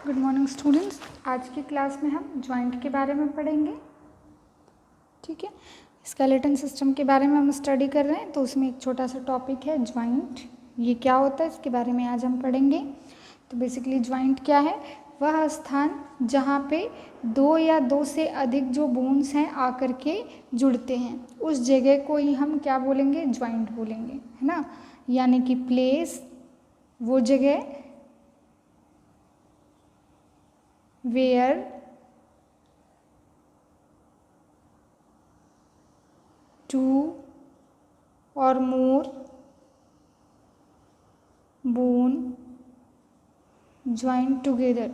Good morning students. आज की class में हम जॉइंट के बारे में पढ़ेंगे। ठीक है, स्केलेटन सिस्टम के बारे में हम स्टडी कर रहे हैं, तो उसमें एक छोटा सा टॉपिक है जॉइंट। ये क्या होता है इसके बारे में आज हम पढ़ेंगे। तो बेसिकली जॉइंट क्या है? वह स्थान जहाँ पे दो या दो से अधिक जो बोन्स हैं आकर के जुड़ते हैं, उस जगह को ही हम क्या बोलेंगे? जॉइंट बोलेंगे, है ना। यानी कि प्लेस, वो जगह where two or more bone join together।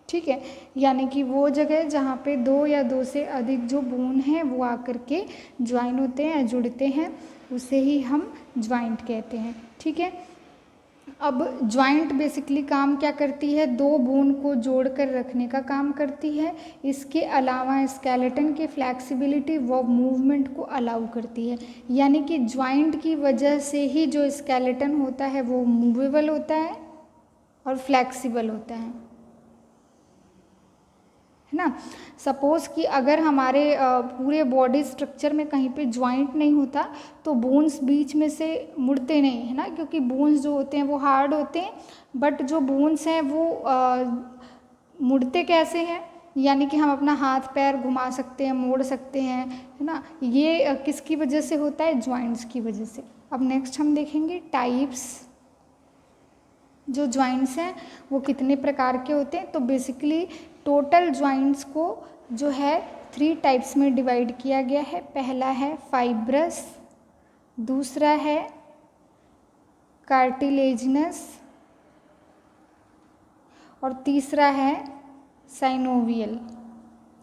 ठीक है, यानी कि वो जगह जहाँ पे दो या दो से अधिक जो बोन हैं वो आकर के ज्वाइन होते हैं या जुड़ते हैं, उसे ही हम ज्वाइंट कहते हैं। ठीक है, अब ज्वाइंट बेसिकली काम क्या करती है? दो बोन को जोड़कर रखने का काम करती है। इसके अलावा स्केलेटन की फ्लैक्सिबिलिटी व मूवमेंट को अलाउ करती है। यानी कि ज्वाइंट की वजह से ही जो स्केलेटन होता है वो मूवेबल होता है और फ्लैक्सिबल होता है ना। सपोज़ कि अगर हमारे पूरे बॉडी स्ट्रक्चर में कहीं पे ज्वाइंट नहीं होता तो बोन्स बीच में से मुड़ते नहीं, है ना, क्योंकि बोन्स जो होते हैं वो हार्ड होते हैं, बट जो बोन्स हैं वो मुड़ते कैसे हैं? यानी कि हम अपना हाथ पैर घुमा सकते हैं, मोड़ सकते हैं, है ना। ये किसकी वजह से होता है? ज्वाइंट्स की वजह से। अब नेक्स्ट हम देखेंगे टाइप्स। जो ज्वाइंट्स हैं वो कितने प्रकार के होते हैं? तो बेसिकली टोटल ज्वाइंट्स को जो है 3 टाइप्स में डिवाइड किया गया है। पहला है फाइब्रस, दूसरा है कार्टिलेजिनस और तीसरा है साइनोवियल।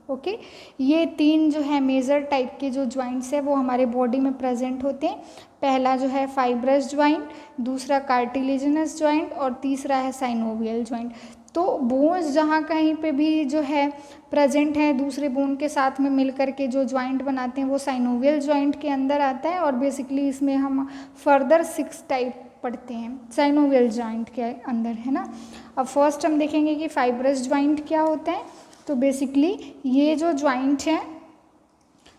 ओके, ये 3 जो है मेजर टाइप के जो ज्वाइंट्स है वो हमारे बॉडी में प्रेजेंट होते हैं। पहला जो है फाइब्रस ज्वाइंट, दूसरा कार्टिलेजिनस ज्वाइंट और तीसरा है साइनोवियल ज्वाइंट। तो बोन्स जहाँ कहीं पे भी जो है प्रेजेंट है दूसरे बोन के साथ में मिलकर के जो ज्वाइंट बनाते हैं वो साइनोवियल ज्वाइंट के अंदर आता है। और बेसिकली इसमें हम फर्दर 6 टाइप पढ़ते हैं साइनोवियल ज्वाइंट के अंदर, है ना। अब फर्स्ट हम देखेंगे कि फाइब्रस ज्वाइंट क्या होता है। तो बेसिकली ये जो ज्वाइंट है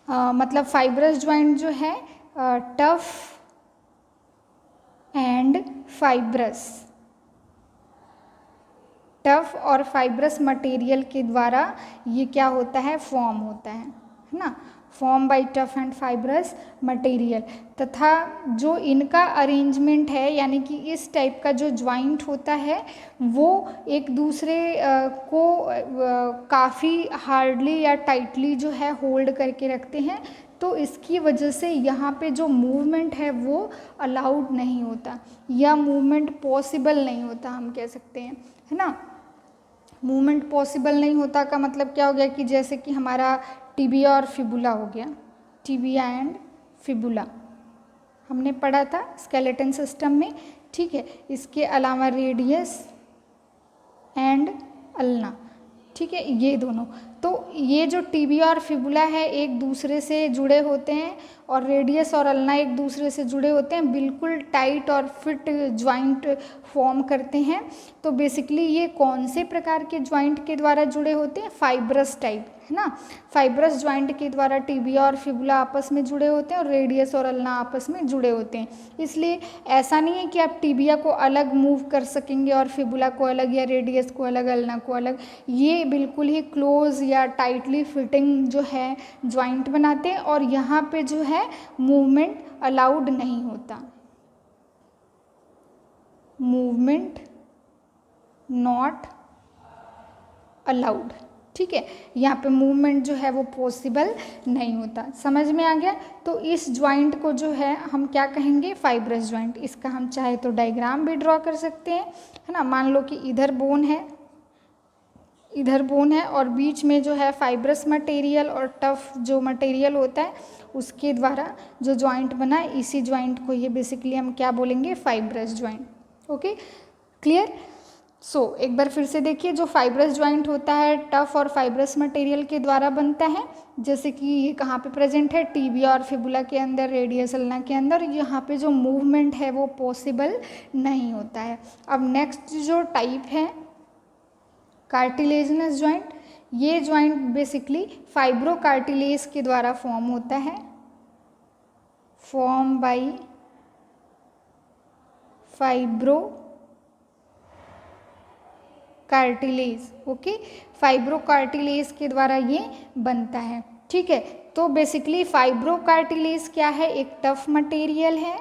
मतलब फाइब्रस ज्वाइंट जो है टफ एंड फाइब्रस, टफ और फाइब्रस मटेरियल के द्वारा ये क्या होता है? फॉर्म होता है ना। Form by tough and fibrous material. तथा जो इनका अरेंजमेंट है, यानी कि इस टाइप का जो ज्वाइंट होता है वो एक दूसरे को काफ़ी हार्डली या टाइटली जो है होल्ड करके रखते हैं। तो इसकी वजह से यहाँ पे जो मूवमेंट है वो अलाउड नहीं होता या मूवमेंट पॉसिबल नहीं होता, हम कह सकते हैं, है ना। मूवमेंट पॉसिबल नहीं होता का मतलब क्या हो गया कि जैसे कि हमारा टिबिया और फिबुला हो गया, टिबिया एंड फिबुला हमने पढ़ा था स्केलेटन सिस्टम में। ठीक है, इसके अलावा रेडियस एंड अल्ना, ठीक है, ये दोनों। तो ये जो टिबिया और फिबुला है एक दूसरे से जुड़े होते हैं और रेडियस और अल्ना एक दूसरे से जुड़े होते हैं, बिल्कुल टाइट और फिट ज्वाइंट फॉर्म करते हैं। तो बेसिकली ये कौन से प्रकार के ज्वाइंट के द्वारा जुड़े होते हैं? फाइब्रस टाइप, है ना। फाइब्रस ज्वाइंट के द्वारा टिबिया और फिबुला आपस में जुड़े होते हैं और रेडियस और अल्ना आपस में जुड़े होते हैं। इसलिए ऐसा नहीं है कि आप टिबिया को अलग मूव कर सकेंगे और फिबुला को अलग या रेडियस को अलग, अल्ना को अलग। ये बिल्कुल ही क्लोज या टाइटली फिटिंग जो है ज्वाइंट बनाते हैं और यहाँ पे जो है मूवमेंट अलाउड नहीं होता, मूवमेंट नॉट अलाउड। ठीक है, यहाँ पे मूवमेंट जो है वो पॉसिबल नहीं होता। समझ में आ गया? तो इस ज्वाइंट को जो है हम क्या कहेंगे? Fibrous joint. इसका हम चाहे तो डायग्राम भी ड्रॉ कर सकते हैं, है ना। मान लो कि इधर बोन है, इधर बोन है और बीच में जो है फाइब्रस मटेरियल और टफ जो मटेरियल होता है उसके द्वारा जो ज्वाइंट बना है, इसी ज्वाइंट को ये बेसिकली हम क्या बोलेंगे? Fibrous joint. Okay, clear? So एक बार फिर से देखिए, जो फाइब्रस ज्वाइंट होता है टफ और फाइब्रस मटेरियल के द्वारा बनता है, जैसे कि ये कहाँ पे प्रेजेंट है? टिबिया और फिबुला के अंदर, रेडियस अल्ना के अंदर। यहाँ पे जो मूवमेंट है वो पॉसिबल नहीं होता है। अब नेक्स्ट जो टाइप है कार्टिलेजिनस ज्वाइंट, ये ज्वाइंट बेसिकली फाइब्रोकार्टिलेज के द्वारा फॉर्म होता है, form by fibro cartilage. Okay, fibrocartilage के द्वारा ये बनता है। ठीक है, तो बेसिकली फाइब्रोकार्टिलेज क्या है, एक टफ मटेरियल है।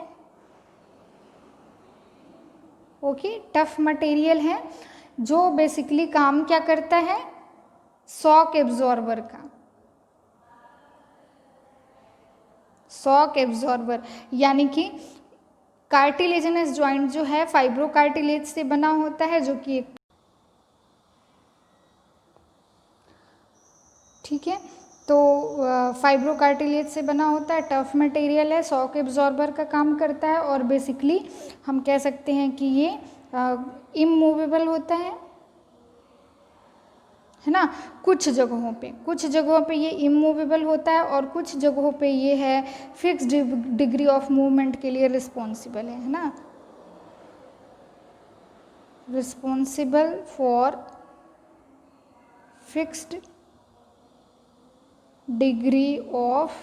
ओके, टफ मटेरियल है जो बेसिकली काम क्या करता है, शॉक एब्जॉर्बर का, शॉक एब्जॉर्बर, यानी कि कार्टिलेजिनस ज्वाइंट जो है फाइब्रोकार्टिलेज से बना होता है, जो कि एक, ठीक है, तो फाइब्रोकार्टिलेज से बना होता है, टफ मटेरियल है, शॉक एब्जॉर्बर का काम करता है, और बेसिकली हम कह सकते हैं कि ये इमूवेबल होता है ना। कुछ जगहों पे ये इमूवेबल होता है, और कुछ जगहों पे ये है फिक्स डिग्री ऑफ मूवमेंट के लिए रिस्पॉन्सिबल है ना, responsible for fixed degree of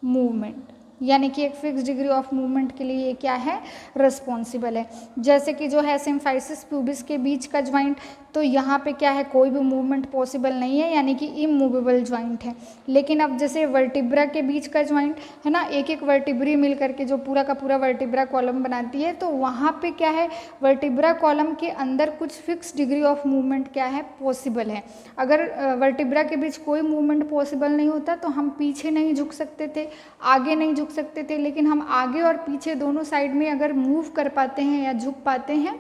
movement, यानी कि एक फिक्स डिग्री ऑफ मूवमेंट के लिए ये क्या है, रिस्पॉन्सिबल है। जैसे कि जो है सिम्फाइसिस प्यूबिस के बीच का ज्वाइंट, तो यहाँ पे क्या है, कोई भी मूवमेंट पॉसिबल नहीं है, यानी कि इमूवेबल ज्वाइंट है। लेकिन अब जैसे वर्टिब्रा के बीच का ज्वाइंट है ना, एक एक वर्टिब्री मिल करके जो पूरा का पूरा वर्टिब्रा कॉलम बनाती है, तो वहाँ पे क्या है, वर्टिब्रा कॉलम के अंदर कुछ फिक्स डिग्री ऑफ मूवमेंट क्या है, पॉसिबल है। अगर वर्टिब्रा के बीच कोई मूवमेंट पॉसिबल नहीं होता तो हम पीछे नहीं झुक सकते थे, आगे नहीं झुक सकते थे, लेकिन हम आगे और पीछे दोनों साइड में अगर मूव कर पाते हैं या झुक पाते हैं,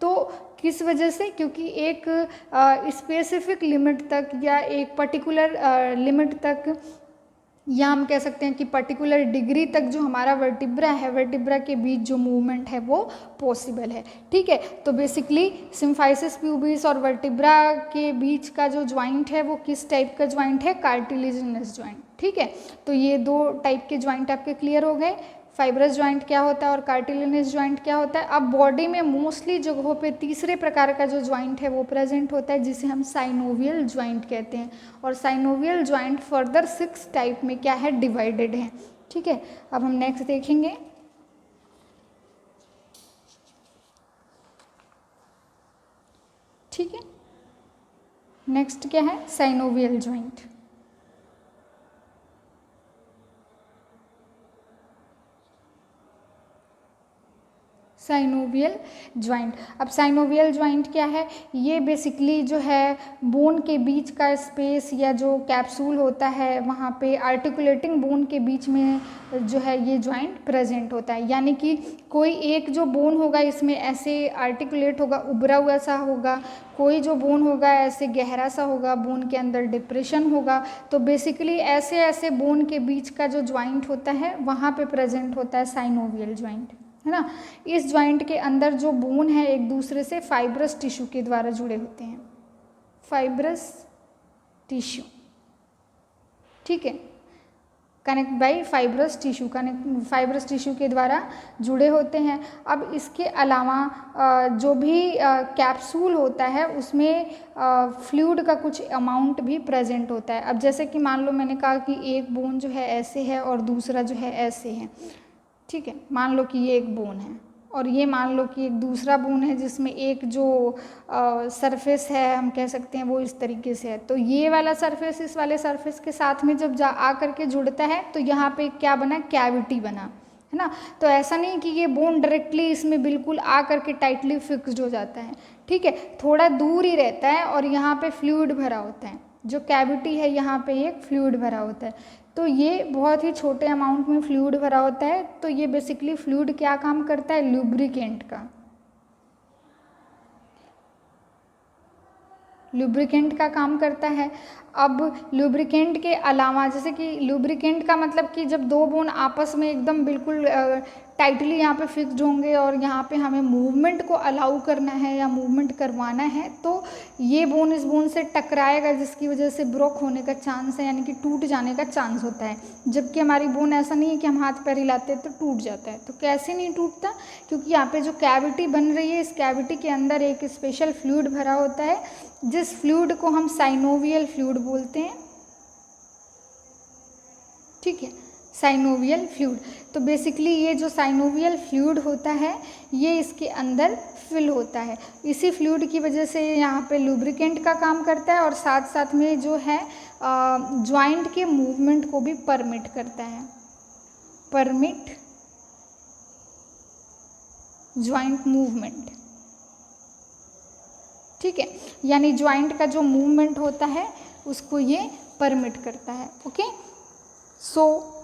तो किस वजह से, क्योंकि एक स्पेसिफिक लिमिट तक या एक पर्टिकुलर लिमिट तक, या हम कह सकते हैं कि पर्टिकुलर डिग्री तक जो हमारा वर्टिब्रा है, वर्टिब्रा के बीच जो मूवमेंट है वो पॉसिबल है। ठीक है, तो बेसिकली सिम्फाइसिस प्यूबिस और वर्टिब्रा के बीच का जो ज्वाइंट है वो किस टाइप का ज्वाइंट है, कार्टिलेजिनस ज्वाइंट। ठीक है, तो ये दो टाइप के ज्वाइंट आपके क्लियर हो गए, फाइब्रस ज्वाइंट क्या होता है और कार्टिलेजिनस ज्वाइंट क्या होता है। अब बॉडी में मोस्टली जगहों पे तीसरे प्रकार का जो ज्वाइंट है वो प्रेजेंट होता है, जिसे हम साइनोवियल ज्वाइंट कहते हैं, और साइनोवियल ज्वाइंट फर्दर 6 टाइप में क्या है, डिवाइडेड है। ठीक है, अब हम नेक्स्ट देखेंगे। ठीक है, नेक्स्ट क्या है, साइनोवियल ज्वाइंट। साइनोवियल ज्वाइंट, अब साइनोवियल ज्वाइंट क्या है, ये बेसिकली जो है बोन के बीच का स्पेस या जो कैप्सूल होता है वहाँ पे आर्टिकुलेटिंग बोन के बीच में जो है ये ज्वाइंट प्रेजेंट होता है। यानी कि कोई एक जो बोन होगा इसमें ऐसे आर्टिकुलेट होगा, उभरा हुआ सा होगा, कोई जो बोन होगा ऐसे गहरा सा होगा, बोन के अंदर डिप्रेशन होगा। तो बेसिकली ऐसे ऐसे बोन के बीच का जो ज्वाइंट होता है वहाँ पे प्रेजेंट होता है साइनोवियल ज्वाइंट, है ना। इस ज्वाइंट के अंदर जो बोन है एक दूसरे से फाइब्रस टिश्यू के द्वारा जुड़े होते हैं, फाइब्रस टिश्यू। ठीक है, connect by fibrous tissue, connect fibrous tissue के द्वारा जुड़े होते हैं। अब इसके अलावा जो भी कैप्सूल होता है उसमें फ्लूइड का कुछ अमाउंट भी प्रेजेंट होता है। अब जैसे कि मान लो मैंने कहा कि एक बोन जो है ऐसे है और दूसरा जो है ऐसे है। ठीक है, मान लो कि ये एक बोन है और ये मान लो कि एक दूसरा बोन है जिसमें एक जो सरफेस है हम कह सकते हैं वो इस तरीके से है। तो ये वाला सरफेस इस वाले सरफेस के साथ में जब आ करके जुड़ता है तो यहाँ पे क्या बना, कैविटी बना, है ना। तो ऐसा नहीं कि ये बोन डायरेक्टली इसमें बिल्कुल आ करके टाइटली फिक्स्ड हो जाता है। ठीक है, थोड़ा दूर ही रहता है और यहाँ पे फ्लूइड भरा होता है, जो कैविटी है यहाँ पे एक फ्लूइड भरा होता है। तो ये बहुत ही छोटे अमाउंट में फ्लूइड भरा होता है। तो ये बेसिकली फ्लूइड क्या काम करता है, लुब्रिकेंट का, लुब्रिकेंट का काम करता है। अब लुब्रिकेंट के अलावा जैसे कि लुब्रिकेंट का मतलब कि जब दो बोन आपस में एकदम बिल्कुल टाइटली यहाँ पे फिक्स्ड होंगे और यहाँ पे हमें मूवमेंट को अलाउ करना है या मूवमेंट करवाना है, तो ये बोन इस बोन से टकराएगा, जिसकी वजह से ब्रोक होने का चांस है, यानी कि टूट जाने का चांस होता है। जबकि हमारी बोन ऐसा नहीं है कि हम हाथ पैर हिलाते हैं तो टूट जाता है। तो कैसे नहीं टूटता? क्योंकि यहाँ पे जो कैविटी बन रही है, इस कैविटी के अंदर एक स्पेशल फ्लूइड भरा होता है, जिस फ्लूइड को हम साइनोवियल फ्लूइड बोलते हैं। ठीक है, साइनोवियल फ्लूइड। तो बेसिकली ये जो साइनोवियल फ्लूइड होता है ये इसके अंदर फिल होता है। इसी फ्लूइड की वजह से यहाँ पे लुब्रिकेंट का काम करता है और साथ साथ में जो है जॉइंट के मूवमेंट को भी परमिट करता है। परमिट जॉइंट मूवमेंट, ठीक है, यानी जॉइंट का जो मूवमेंट होता है उसको ये परमिट करता है। ओके, सो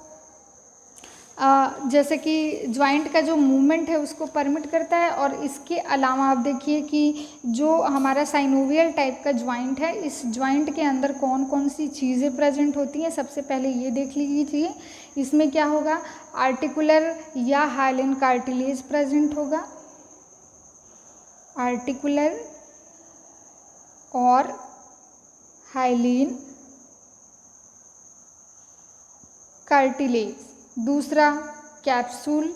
जैसे कि जॉइंट का जो मूवमेंट है उसको परमिट करता है। और इसके अलावा आप देखिए कि जो हमारा साइनोवियल टाइप का जॉइंट है, इस जॉइंट के अंदर कौन कौन सी चीज़ें प्रेजेंट होती हैं। सबसे पहले ये देख लीजिए, इसमें क्या होगा, आर्टिकुलर या हाइलिन कार्टिलेज प्रेजेंट होगा। आर्टिकुलर और हाइलिन कार्टिलेज। दूसरा कैप्सूल,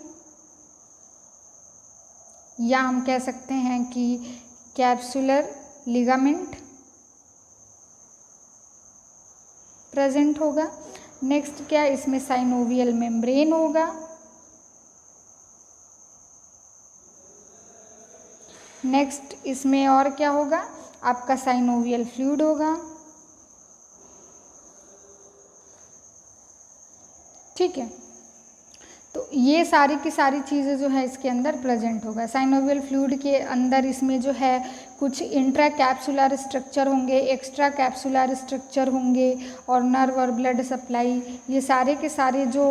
या हम कह सकते हैं कि कैप्सुलर लिगामेंट प्रेजेंट होगा। नेक्स्ट क्या, इसमें साइनोवियल मेम्ब्रेन होगा। नेक्स्ट इसमें और क्या होगा, आपका साइनोवियल फ्लूइड होगा। ठीक है, तो ये सारी की सारी चीज़ें जो है इसके अंदर प्रेजेंट होगा। साइनोवियल फ्लूइड के अंदर इसमें जो है कुछ इंट्रा कैप्सुलर स्ट्रक्चर होंगे, एक्स्ट्रा कैप्सुलर स्ट्रक्चर होंगे और नर्व और ब्लड सप्लाई, ये सारे के सारे जो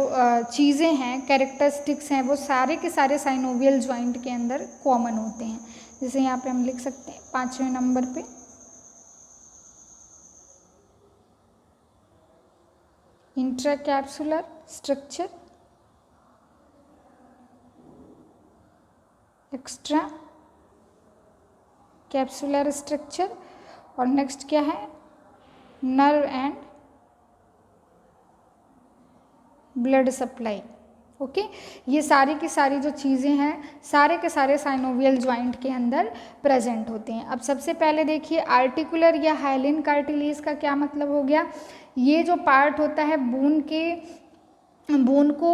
चीज़ें हैं, कैरेक्टरिस्टिक्स हैं, वो सारे के सारे साइनोवियल जॉइंट के अंदर कॉमन होते हैं। जैसे यहाँ पे हम लिख सकते हैं 5वें नंबर पे, intra capsular structure, extra capsular structure, और नेक्स्ट क्या है, nerve and blood supply. Okay, ये सारी की सारी जो चीज़ें हैं सारे के सारे साइनोवियल जॉइंट के अंदर प्रेजेंट होते हैं। अब सबसे पहले देखिए, आर्टिकुलर या हाइलिन कार्टिलेज का क्या मतलब हो गया। ये जो पार्ट होता है बोन को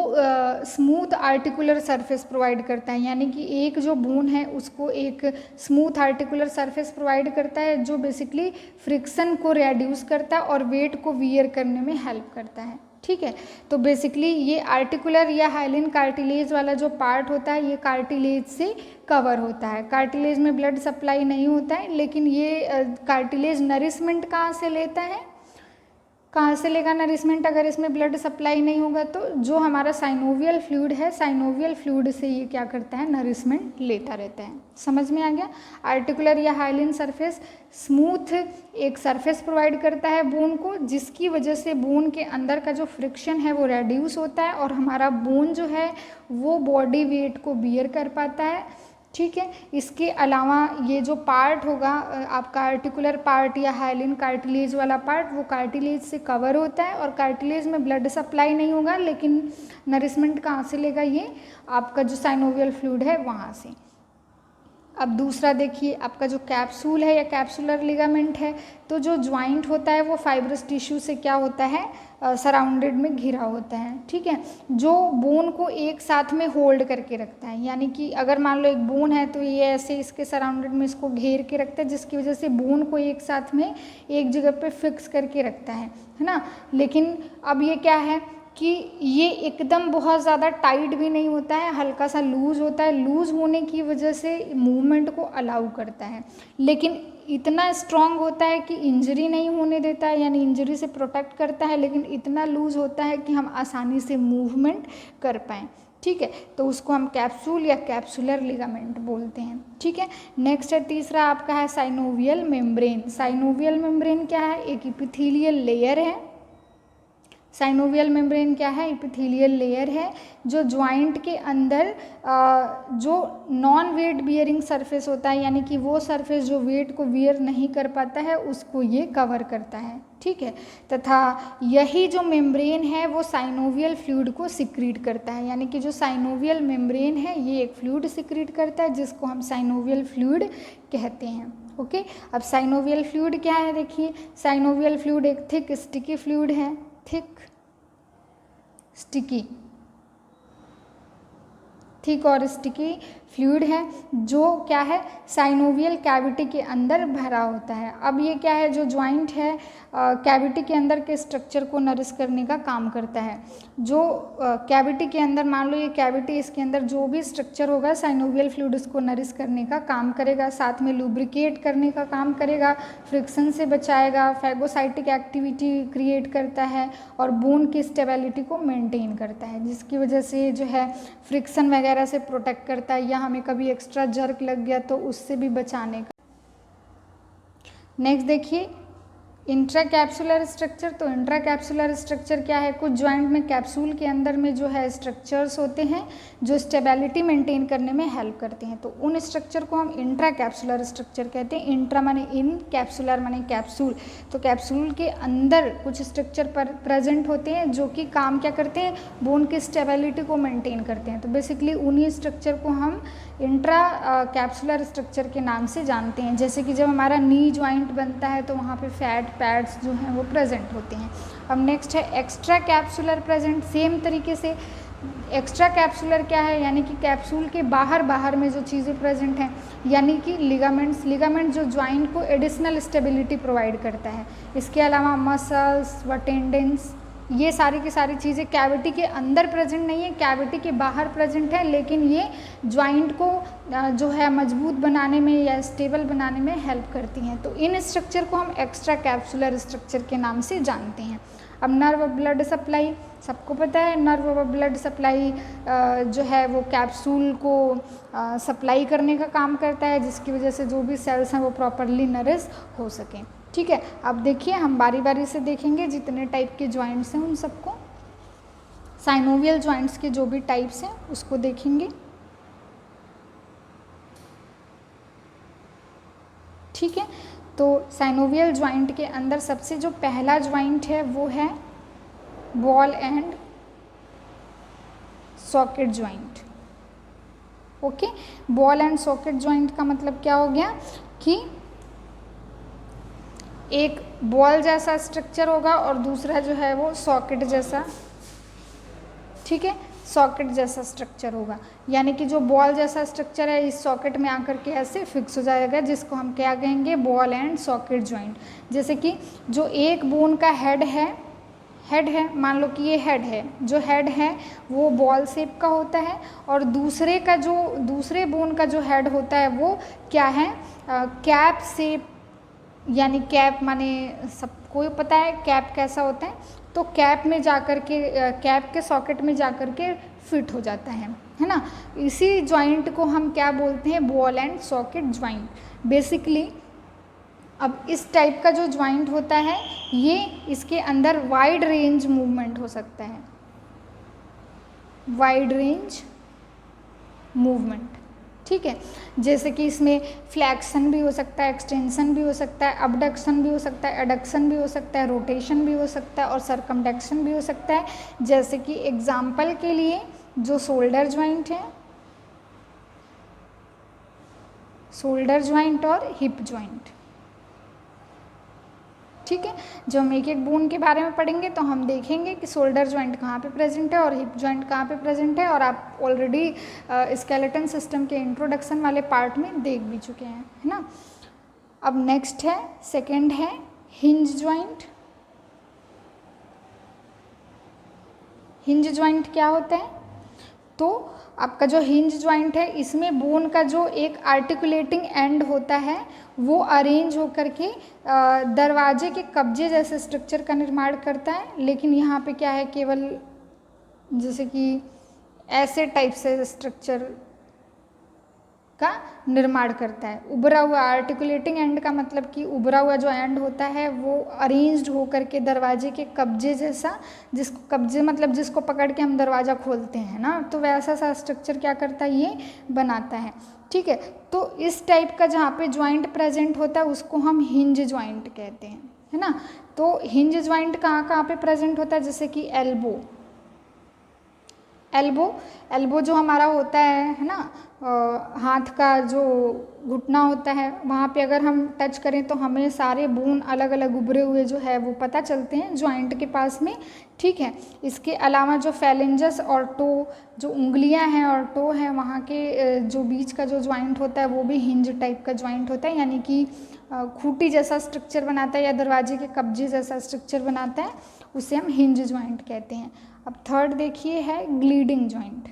स्मूथ आर्टिकुलर सरफेस प्रोवाइड करता है, यानी कि एक जो बोन है उसको एक स्मूथ आर्टिकुलर सरफेस प्रोवाइड करता है, जो बेसिकली फ्रिक्शन को रिड्यूस करता है और वेट को वियर करने में हेल्प करता है। ठीक है, तो बेसिकली ये आर्टिकुलर या हाइलिन कार्टिलेज वाला जो पार्ट होता है ये कार्टिलेज से कवर होता है। कार्टिलेज में ब्लड सप्लाई नहीं होता है, लेकिन ये कार्टिलेज नरिशमेंट कहाँ से लेता है, कहाँ से लेगा नरिशमेंट, अगर इसमें ब्लड सप्लाई नहीं होगा तो जो हमारा साइनोवियल फ्लूइड है, साइनोवियल फ्लूइड से ये क्या करता है, नरिशमेंट लेता रहता है। समझ में आ गया। आर्टिकुलर या हाइलिन सरफेस स्मूथ एक सरफेस प्रोवाइड करता है बोन को, जिसकी वजह से बोन के अंदर का जो फ्रिक्शन है वो रेड्यूस होता है और हमारा बोन जो है वो बॉडी वेट को बियर कर पाता है। ठीक है, इसके अलावा ये जो पार्ट होगा आपका आर्टिकुलर पार्ट या हाइलिन कार्टिलेज वाला पार्ट, वो कार्टिलेज से कवर होता है और कार्टिलेज में ब्लड सप्लाई नहीं होगा, लेकिन नरिशमेंट कहाँ से लेगा, ये आपका जो साइनोवियल फ्लूइड है वहाँ से। अब दूसरा देखिए, आपका जो कैप्सूल है या कैप्सुलर लिगामेंट है, तो जो ज्वाइंट होता है वो फाइब्रस टिश्यू से क्या होता है, सराउंडेड में घिरा होता है। ठीक है, जो बोन को एक साथ में होल्ड करके रखता है, यानी कि अगर मान लो एक बोन है तो ये ऐसे इसके सराउंडेड में इसको घेर के रखता है, जिसकी वजह से बोन को एक साथ में एक जगह पे फिक्स करके रखता है ना। लेकिन अब ये क्या है कि ये एकदम बहुत ज़्यादा टाइट भी नहीं होता है, हल्का सा लूज़ होता है। लूज़ होने की वजह से मूवमेंट को अलाउ करता है, लेकिन इतना स्ट्रॉन्ग होता है कि इंजरी नहीं होने देता है, यानी इंजरी से प्रोटेक्ट करता है, लेकिन इतना लूज़ होता है कि हम आसानी से मूवमेंट कर पाएँ। ठीक है, तो उसको हम कैप्सूल या कैप्सुलर लिगामेंट बोलते हैं। ठीक है, नेक्स्ट है तीसरा आपका है साइनोवियल मेम्ब्रेन। साइनोवियल मेम्ब्रेन क्या है, एक एपिथेलियल लेयर है साइनोवियल मेम्ब्रेन क्या है? एपिथेलियल लेयर है जो ज्वाइंट के अंदर जो नॉन वेट बियरिंग सरफेस होता है, यानी कि वो सरफेस जो वेट को बियर नहीं कर पाता है उसको ये कवर करता है, ठीक है। तथा यही जो मेम्ब्रेन है वो साइनोवियल फ्लूइड को सिक्रीट करता है, यानी कि जो साइनोवियल मेम्ब्रेन है ये एक फ्लूइड सिक्रीट करता है जिसको हम साइनोवियल फ्लूइड कहते हैं। ओके, अब साइनोवियल फ्लूइड क्या है? देखिए, साइनोवियल फ्लूइड एक थिक स्टिकी फ्लूइड है, थिक और स्टिकी फ्लूइड है जो क्या है? साइनोवियल कैविटी के अंदर भरा होता है। अब ये क्या है? जो ज्वाइंट है कैविटी के अंदर के स्ट्रक्चर को नरिश करने का काम करता है। जो कैविटी के अंदर, मान लो ये कैविटी, इसके अंदर जो भी स्ट्रक्चर होगा साइनोवियल फ्लूइड उसको नरिश करने का काम करेगा, साथ में लुब्रिकेट करने का काम करेगा, फ्रिक्शन से बचाएगा, फैगोसाइटिक एक्टिविटी क्रिएट करता है और बोन की स्टेबिलिटी को मेंटेन करता है, जिसकी वजह से जो है फ्रिक्शन वगैरह से प्रोटेक्ट करता है, या हमें कभी एक्स्ट्रा जर्क लग गया तो उससे भी बचाने का। नेक्स्ट देखिए इंट्राकैप्सुलर स्ट्रक्चर। तो इंट्राकैप्सुलर स्ट्रक्चर क्या है? कुछ ज्वाइंट में कैप्सूल के अंदर में जो है स्ट्रक्चर्स होते हैं जो स्टेबिलिटी मेंटेन करने में हेल्प करते हैं, तो उन स्ट्रक्चर को हम इंट्राकैप्सुलर स्ट्रक्चर कहते हैं। इंट्रा माने इन, कैप्सुलर माने कैप्सूल, तो कैप्सूल के अंदर कुछ स्ट्रक्चर पर प्रेजेंट होते हैं जो कि काम क्या करते हैं? बोन की स्टेबिलिटी को मेंटेन करते हैं। तो बेसिकली उन्हीं स्ट्रक्चर को हम इंट्रा कैप्सुलर स्ट्रक्चर के नाम से जानते हैं। जैसे कि जब हमारा नी ज्वाइंट बनता है तो वहाँ पे फैट पैड्स जो हैं वो प्रेजेंट होते हैं। अब नेक्स्ट है एक्स्ट्रा कैप्सुलर प्रेजेंट। सेम तरीके से एक्स्ट्रा कैप्सुलर क्या है? यानी कि कैप्सूल के बाहर में जो चीज़ें प्रेजेंट हैं, यानी कि लिगामेंट जो ज्वाइंट को एडिशनल स्टेबिलिटी प्रोवाइड करता है। इसके अलावा मसल्स व टेंडेंस, ये सारी की सारी चीज़ें कैविटी के अंदर प्रेजेंट नहीं है, कैविटी के बाहर प्रेजेंट है, लेकिन ये ज्वाइंट को जो है मजबूत बनाने में या स्टेबल बनाने में हेल्प करती हैं। तो इन स्ट्रक्चर को हम एक्स्ट्रा कैप्सुलर स्ट्रक्चर के नाम से जानते हैं। अब नर्व ब्लड सप्लाई, सबको पता है नर्व व ब्लड सप्लाई जो है वो कैप्सूल को सप्लाई करने का काम करता है, जिसकी वजह से जो भी सेल्स हैं वो प्रॉपरली नरिश हो सकें, ठीक है। अब देखिए हम बारी बारी से देखेंगे जितने टाइप के ज्वाइंट्स हैं उन सबको। साइनोवियल ज्वाइंट्स के जो भी टाइप्स हैं उसको देखेंगे, ठीक है। तो साइनोवियल ज्वाइंट के अंदर सबसे जो पहला ज्वाइंट है वो है ball and socket joint. Okay, ball and socket joint का मतलब क्या हो गया कि एक बॉल जैसा स्ट्रक्चर होगा और दूसरा जो है वो सॉकेट जैसा, ठीक है, सॉकेट जैसा स्ट्रक्चर होगा। यानी कि जो बॉल जैसा स्ट्रक्चर है इस सॉकेट में आकर के ऐसे फिक्स हो जाएगा, जिसको हम क्या कहेंगे? Ball and socket joint. जैसे कि जो एक बोन का हेड है, मान लो कि ये हेड है, जो हेड है वो बॉल शेप का होता है, और दूसरे बोन का जो हेड होता है वो क्या है? कैप शेप, यानी कैप माने सबको पता है कैप कैसा होता है, तो कैप में जाकर के कैप के सॉकेट में जाकर के फिट हो जाता है ना। इसी ज्वाइंट को हम क्या बोलते हैं? Ball and socket joint. Basically अब इस टाइप का जो ज्वाइंट होता है ये इसके अंदर वाइड रेंज मूवमेंट हो सकता है, वाइड रेंज मूवमेंट, ठीक है। जैसे कि इसमें फ्लैक्शन भी हो सकता है, एक्सटेंशन भी हो सकता है, अबडक्शन भी हो सकता है, एडक्शन भी हो सकता है, रोटेशन भी हो सकता है और सरकमडक्शन भी हो सकता है। जैसे कि एग्जाम्पल के लिए जो शोल्डर ज्वाइंट है, शोल्डर ज्वाइंट और हिप ज्वाइंट, ठीक है। जब हम एक एक बोन के बारे में पढ़ेंगे तो हम देखेंगे कि शोल्डर ज्वाइंट कहाँ पे प्रेजेंट है और हिप ज्वाइंट कहाँ पे प्रेजेंट है, और आप ऑलरेडी स्केलेटन सिस्टम के इंट्रोडक्शन वाले पार्ट में देख भी चुके हैं, है ना। अब नेक्स्ट है, सेकंड है हिंज ज्वाइंट। हिंज ज्वाइंट क्या होता है? तो आपका जो हिंज ज्वाइंट है इसमें बोन का जो एक आर्टिकुलेटिंग एंड होता है वो अरेंज होकर के दरवाजे के कब्जे जैसे स्ट्रक्चर का निर्माण करता है। लेकिन यहाँ पे क्या है, केवल जैसे कि ऐसे टाइप से स्ट्रक्चर का निर्माण करता है। उभरा हुआ, आर्टिकुलेटिंग एंड का मतलब कि उभरा हुआ जो एंड होता है वो अरेंज्ड होकर के दरवाजे के कब्जे जैसा, जिसको कब्जे मतलब जिसको पकड़ के हम दरवाज़ा खोलते हैं ना, तो वैसा सा स्ट्रक्चर क्या करता है, ये बनाता है। ठीक है, तो इस टाइप का जहाँ पे ज्वाइंट प्रेजेंट होता है उसको हम हिंज ज्वाइंट कहते हैं, है ना। तो हिंज ज्वाइंट कहाँ कहाँ पे प्रेजेंट होता है, जैसे कि एल्बो, एल्बो जो हमारा होता है ना, हाथ का जो घुटना होता है, वहाँ पे अगर हम टच करें तो हमें सारे बोन अलग अलग उभरे हुए जो है वो पता चलते हैं ज्वाइंट के पास में। ठीक है, इसके अलावा जो फैलेंजस और टो, जो उंगलियां हैं और टो हैं, वहाँ के जो बीच का जो ज्वाइंट होता है वो भी हिंज टाइप का ज्वाइंट होता है, यानी कि खूंटी जैसा स्ट्रक्चर बनाता है या दरवाजे के कब्जे जैसा स्ट्रक्चर बनाता है, उसे हम हिंज ज्वाइंट कहते हैं। अब थर्ड देखिए है ग्लीडिंग ज्वाइंट।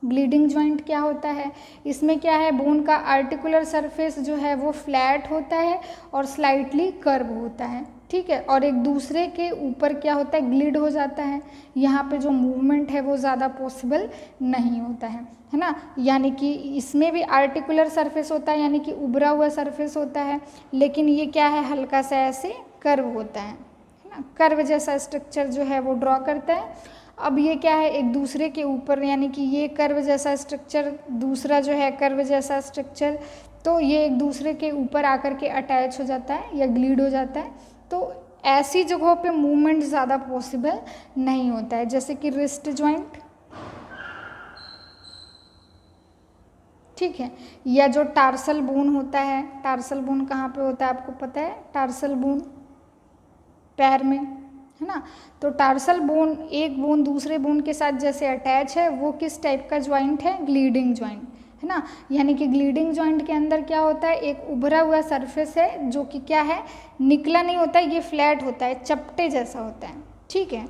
ग्लीडिंग ज्वाइंट क्या होता है, इसमें क्या है, बोन का आर्टिकुलर सरफेस जो है वो फ्लैट होता है और स्लाइटली कर्व होता है। ठीक है, और एक दूसरे के ऊपर क्या होता है, ग्लिड हो जाता है। यहाँ पे जो मूवमेंट है वो ज़्यादा पॉसिबल नहीं होता है ना। यानी कि इसमें भी आर्टिकुलर सरफेस होता है, यानी कि उभरा हुआ सरफेस होता है, लेकिन ये क्या है, हल्का सा ऐसे कर्व होता है ना, कर्व जैसा स्ट्रक्चर जो है वो ड्रॉ करता है। अब ये क्या है, एक दूसरे के ऊपर, यानी कि ये कर्व जैसा स्ट्रक्चर, दूसरा जो है कर्व जैसा स्ट्रक्चर, तो ये एक दूसरे के ऊपर आकर के अटैच हो जाता है या ग्लीड हो जाता है। तो ऐसी जगहों पे मूवमेंट ज़्यादा पॉसिबल नहीं होता है, जैसे कि रिस्ट ज्वाइंट। ठीक है, या जो टार्सल बोन होता है, टार्सल बोन कहाँ पे होता है आपको पता है, टार्सल बोन पैर में, है ना। तो टार्सल बोन एक बोन दूसरे बोन के साथ जैसे अटैच है, वो किस टाइप का ज्वाइंट है, ग्लीडिंग ज्वाइंट, है ना। यानी कि ग्लीडिंग ज्वाइंट के अंदर क्या होता है, एक उभरा हुआ सरफेस है जो कि क्या है, निकला नहीं होता है, ये फ्लैट होता है, चपटे जैसा होता है। ठीक है,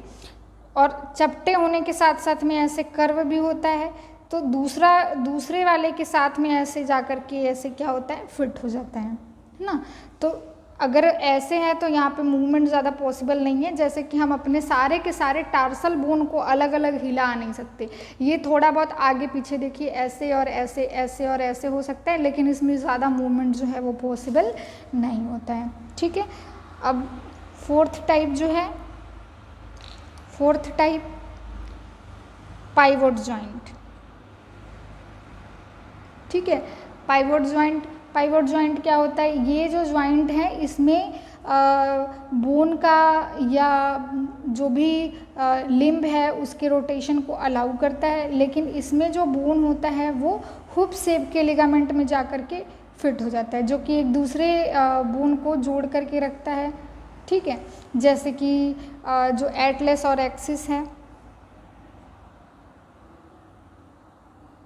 और चपटे होने के साथ साथ में ऐसे कर्व भी होता है, तो दूसरे वाले के साथ में ऐसे जा कर के ऐसे क्या होता है, फिट हो जाता है ना। तो अगर ऐसे हैं तो यहाँ पे मूवमेंट ज़्यादा पॉसिबल नहीं है, जैसे कि हम अपने सारे के सारे टार्सल बोन को अलग अलग हिला नहीं सकते। ये थोड़ा बहुत आगे पीछे देखिए, ऐसे और ऐसे, ऐसे और ऐसे हो सकता है, लेकिन इसमें ज़्यादा मूवमेंट जो है वो पॉसिबल नहीं होता है। ठीक है, अब फोर्थ टाइप जो है, फोर्थ टाइप पाइवोट ज्वाइंट। ठीक है, पाइवोट ज्वाइंट क्या होता है, ये जो ज्वाइंट है इसमें बोन का या जो भी लिम्ब है उसके रोटेशन को अलाउ करता है, लेकिन इसमें जो बोन होता है वो हुप शेप के लिगामेंट में जा कर के फिट हो जाता है, जो कि एक दूसरे बोन को जोड़ करके रखता है। ठीक है, जैसे कि जो एटलस और एक्सिस है,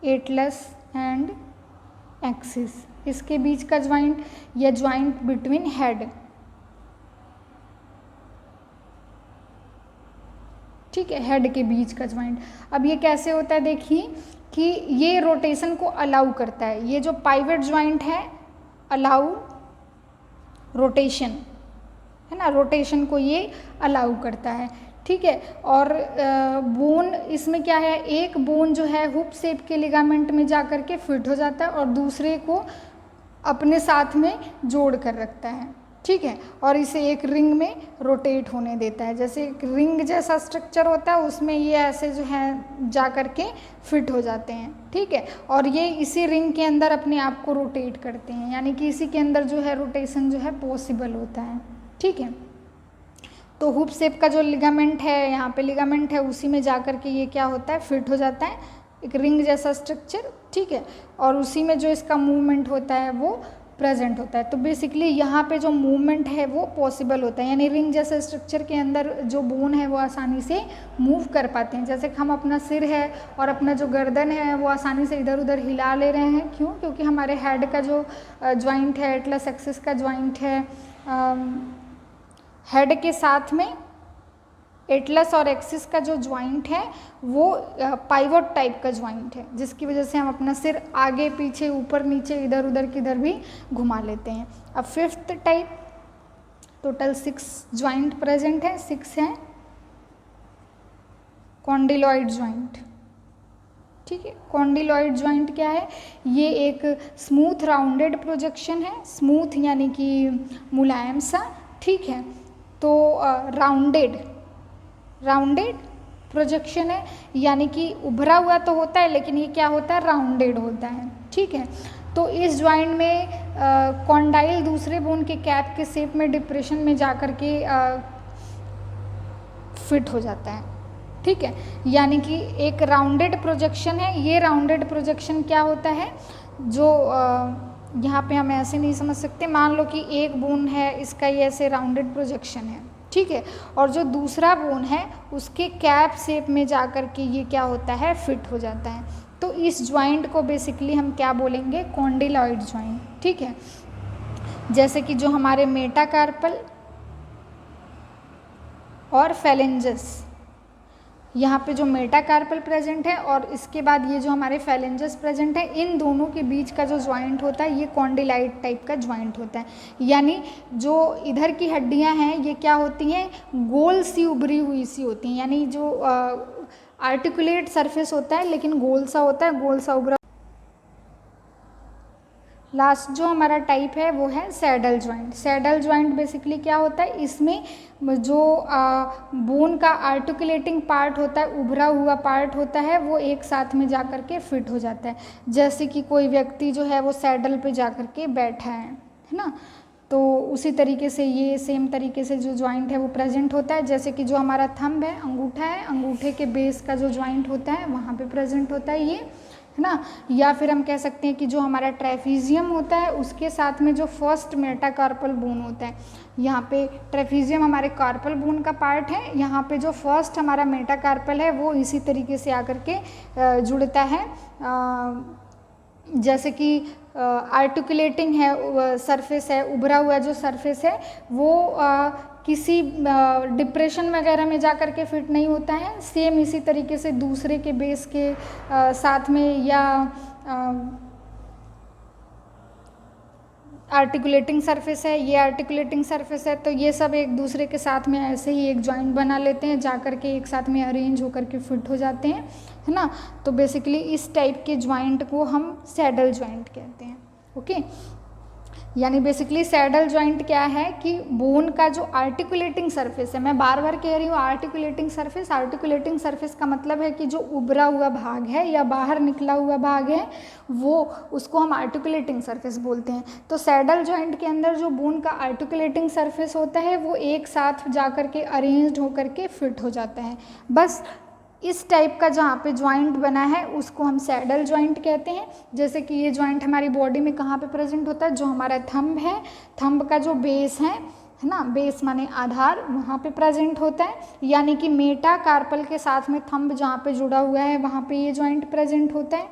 एटलस एंड एक्सिस, इसके बीच का ज्वाइंट या ज्वाइंट बिटवीन हेड। ठीक है, हेड के बीच का ज्वाइंट। अब ये कैसे होता है, देखिए कि ये रोटेशन को अलाउ करता है, ये जो पाइवट ज्वाइंट है अलाउ रोटेशन, है ना, रोटेशन को ये अलाउ करता है। ठीक है, और बोन इसमें क्या है, एक बोन जो है हुप शेप के लिगामेंट में जा कर के फिट हो जाता है और दूसरे को अपने साथ में जोड़ कर रखता है। ठीक है, और इसे एक रिंग में रोटेट होने देता है, जैसे एक रिंग जैसा स्ट्रक्चर होता है उसमें ये ऐसे जो है जा कर के फिट हो जाते हैं। ठीक है, और ये इसी रिंग के अंदर अपने आप को रोटेट करते हैं, यानी कि इसी के अंदर जो है रोटेशन जो है पॉसिबल होता है। ठीक है, तो हुप शेप का जो लिगामेंट है, यहाँ पे लिगामेंट है, उसी में जा कर के ये क्या होता है, फिट हो जाता है, एक रिंग जैसा स्ट्रक्चर। ठीक है, और उसी में जो इसका मूवमेंट होता है वो प्रेजेंट होता है। तो बेसिकली यहाँ पे जो मूवमेंट है वो पॉसिबल होता है, यानी रिंग जैसे स्ट्रक्चर के अंदर जो बोन है वो आसानी से मूव कर पाते हैं। जैसे हम अपना सिर है और अपना जो गर्दन है वो आसानी से इधर उधर हिला ले रहे हैं, क्यों, क्योंकि हमारे हेड का जो ज्वाइंट है, एटलस एक्सिस का ज्वाइंट है, हेड के साथ में एटलस और एक्सिस का जो ज्वाइंट है वो पाइवोट टाइप का ज्वाइंट है, जिसकी वजह से हम अपना सिर आगे पीछे ऊपर नीचे इधर उधर किधर भी घुमा लेते हैं। अब fifth type, total 6 joint present है, 6 हैं। Condyloid joint. ठीक है, कॉन्डिलॉइड ज्वाइंट क्या है? ये एक स्मूथ राउंडेड प्रोजेक्शन है, स्मूथ यानी कि मुलायम सा, ठीक है। तो राउंडेड प्रोजेक्शन है, यानी कि उभरा हुआ तो होता है लेकिन ये क्या होता है? राउंडेड होता है, ठीक है। तो इस ज्वाइंट में कॉन्डाइल दूसरे बोन के कैप के शेप में डिप्रेशन में जाकर के फिट हो जाता है, ठीक है। यानी कि एक राउंडेड प्रोजेक्शन है। ये राउंडेड प्रोजेक्शन क्या होता है? जो यहाँ पे हम ऐसे नहीं समझ सकते, मान लो कि एक बोन है, इसका ये ऐसे राउंडेड प्रोजेक्शन है, ठीक है, और जो दूसरा बोन है उसके कैप शेप में जाकर के ये क्या होता है? फिट हो जाता है। तो इस ज्वाइंट को बेसिकली हम क्या बोलेंगे? कॉन्डिलॉइड ज्वाइंट, ठीक है। जैसे कि जो हमारे मेटाकार्पल और फेलेंजस, यहाँ पे जो मेटाकार्पल प्रेजेंट है और इसके बाद ये जो हमारे फेलेंजस प्रेजेंट है, इन दोनों के बीच का जो ज्वाइंट होता है ये कॉन्डिलाइड टाइप का ज्वाइंट होता है। यानी जो इधर की हड्डियाँ हैं ये क्या होती हैं? गोल सी उभरी हुई सी होती हैं, यानी जो आर्टिकुलेट सरफेस होता है लेकिन गोल सा होता है, गोल सा उभरा। लास्ट जो हमारा टाइप है वो है saddle joint. Saddle joint basically क्या होता है? इसमें जो बोन का आर्टिकुलेटिंग पार्ट होता है, उभरा हुआ पार्ट होता है, वो एक साथ में जाकर के फिट हो जाता है। जैसे कि कोई व्यक्ति जो है वो सैडल पे जाकर के बैठा है ना, तो उसी तरीके से ये सेम तरीके से जो ज्वाइंट है वो प्रेजेंट होता है। जैसे कि जो हमारा थंब है, अंगूठा है, अंगूठे के बेस का जो ज्वाइंट होता है वहाँ पे प्रेजेंट होता है ये, है ना। या फिर हम कह सकते हैं कि जो हमारा ट्रेफिजियम होता है उसके साथ में जो फर्स्ट मेटाकार्पल बोन होता है, यहाँ पे ट्रेफिजियम हमारे कार्पल बोन का पार्ट है, यहाँ पे जो फर्स्ट हमारा मेटाकार्पल है वो इसी तरीके से आकर के जुड़ता है। जैसे कि आर्टिकुलेटिंग है सरफेस है, उभरा हुआ जो सरफेस है वो किसी डिप्रेशन वगैरह में जाकर के फिट नहीं होता है। सेम इसी तरीके से दूसरे के बेस के साथ में या आर्टिकुलेटिंग सरफेस है, ये आर्टिकुलेटिंग सरफेस है, तो ये सब एक दूसरे के साथ में ऐसे ही एक जॉइंट बना लेते हैं, जाकर के एक साथ में अरेंज होकर के फिट हो जाते हैं, है ना। तो बेसिकली इस टाइप के जॉइंट को हम सैडल जॉइंट कहते हैं, ओके। यानी बेसिकली सैडल जॉइंट क्या है कि बोन का जो आर्टिकुलेटिंग सरफेस है, मैं बार बार कह रही हूँ आर्टिकुलेटिंग सरफेस, आर्टिकुलेटिंग सरफेस का मतलब है कि जो उभरा हुआ भाग है या बाहर निकला हुआ भाग है वो, उसको हम आर्टिकुलेटिंग सरफेस बोलते हैं। तो सैडल जॉइंट के अंदर जो बोन का आर्टिकुलेटिंग सरफेस होता है वो एक साथ जाकर के अरेंज्ड होकर के फिट हो जाता है। बस इस टाइप का जहाँ पे ज्वाइंट बना है उसको हम सैडल ज्वाइंट कहते हैं। जैसे कि ये ज्वाइंट हमारी बॉडी में कहाँ पे प्रेजेंट होता है? जो हमारा थंब है, थंब का जो बेस है ना, बेस माने आधार, वहाँ पे प्रेजेंट होता है। यानी कि मेटाकार्पल के साथ में थंब जहाँ पे जुड़ा हुआ है वहाँ पे ये ज्वाइंट प्रेजेंट होता है,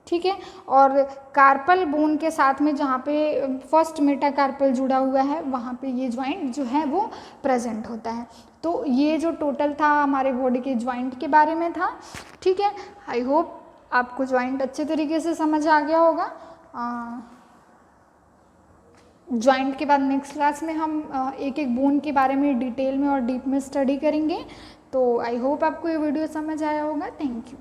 ठीक है। और कार्पल बोन के साथ में जहाँ पे फर्स्ट मेटाकार्पल जुड़ा हुआ है वहाँ पे ये ज्वाइंट जो है वो प्रेजेंट होता है। तो ये जो टोटल था हमारे बॉडी के ज्वाइंट के बारे में था, ठीक है। आई होप आपको ज्वाइंट अच्छे तरीके से समझ आ गया होगा। ज्वाइंट के बाद नेक्स्ट क्लास में हम एक एक बोन के बारे में डिटेल में और डीप में स्टडी करेंगे। तो आई होप आपको ये वीडियो समझ आया होगा। Thank you.